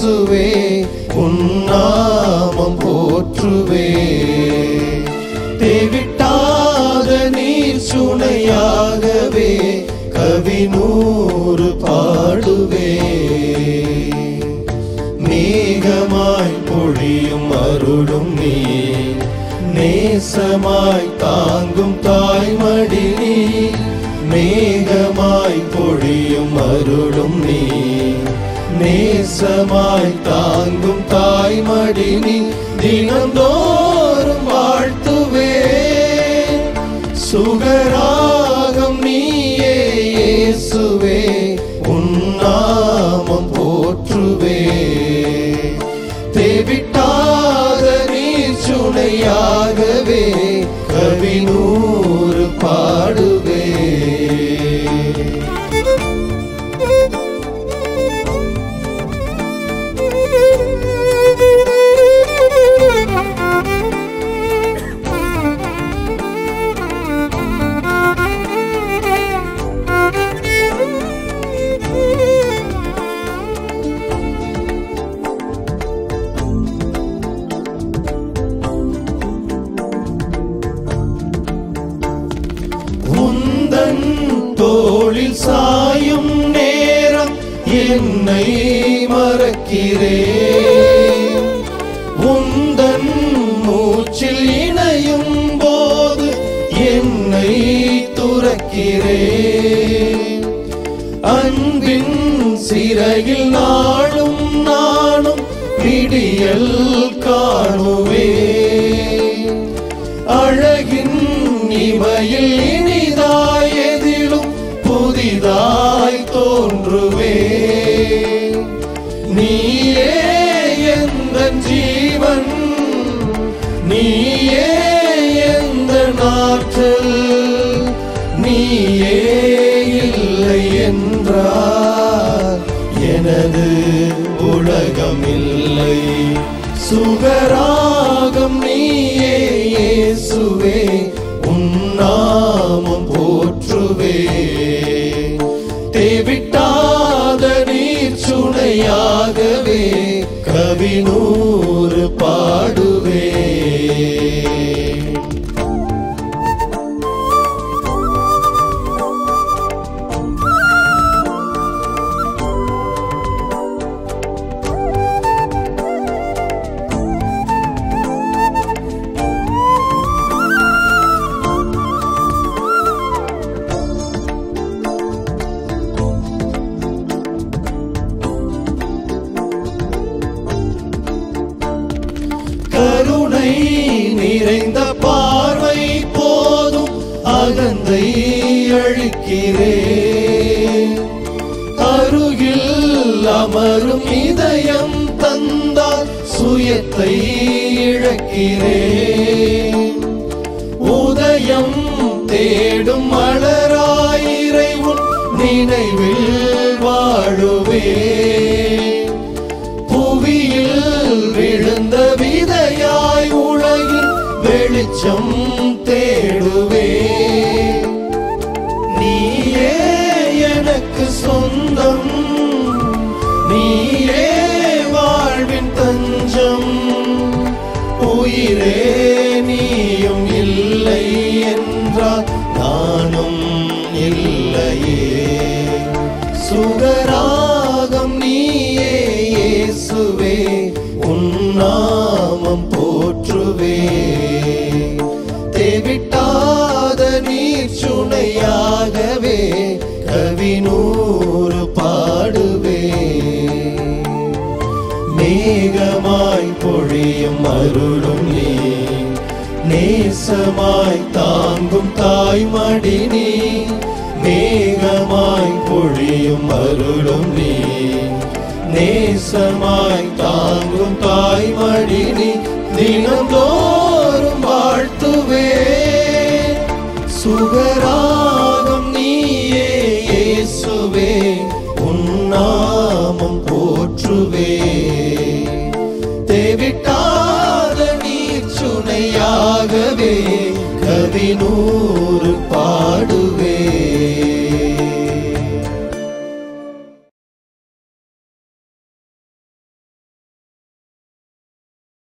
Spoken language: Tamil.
இயேசுவே உன் நாமம் போற்றுவே. தேவிட்டாத நீர் சுனையாகவே கவி 100 பாடுவே. மேகமாய் பொழியும் அருளும் நீ, நேசமாய் தாங்கும் தாய்மடி நீ. மேகமாய் பொழியும் அருளும் நீ, நேசமாய் தாங்கும் தாய்மடி நீ. தினந்தோறும் வாழ்த்துவே சுகராகம் நீயே இயேசுவே உன் நாமம் போற்றுவே. தேவிட்டாத நீர் சுனையாகவே கவி 100 பாடுவே. தோளில் சாயும் நேரம் என்னை மறக்கிறேன். உந்தன் மூச்சில் இணையும் போது என்னை துறக்கிறேன். அன்பின் சிறையில் நாளும் நானும் விடியல் காணுவேன். அழகின் இமையில் இனிதாய் எதிலும் புதிதாய் தோன்றுவே. நீயே எந்தன் ஜீவன், நீயே எந்தன் ஆற்றல். நீயே இல்லை என்றால் எனது உலகம் இல்லை. சுகராகம் நீயே இயேசுவே உன் நாமம் போற்றுவே. தேவிட்டாத நீர் சுனையாகவே கவி 100 பாடுவே. கருணை நிறைந்த பார்வை போதும் அகந்தை அழிக்கிறேன். அருகில் அமரும் இதயம் தந்தால் சுயத்தை இழக்கிறேன். உதயம் தேடும் மலராயிரை உன் நினைவில் வாழுவேன். புவியில் விழுந்த விதையாய் உலகில் வெளிச்சம் தேடுவே. நீயே எனக்கு சொந்தம், நீயே வாழ்வின் தஞ்சம். உயிரே நீயும் இல்லை என்றால் நானும் இல்லையே. சுகராகம் நீயே இயேசுவே உன் நாமம் போற்றுவே. தேவிட்டாத நீர் சுனையாகவே கவி 100 பாடுவே. மேகமாய் பொழியும் அருளும் நீ, நேசமாய் தாங்கும் தாய்மடி நீ. மேகமாய் பொழியும் அருளும் நீ, நேசமாய் தாங்கும் தாய்மடி நீ. தினந்தோறும் வாழ்த்துவே சுகராகம் நீயே இயேசுவே உன் நாமம் போற்றுவே. தேவிட்டாத நீர் சுனையாகவே கவி 100 பாடுவே.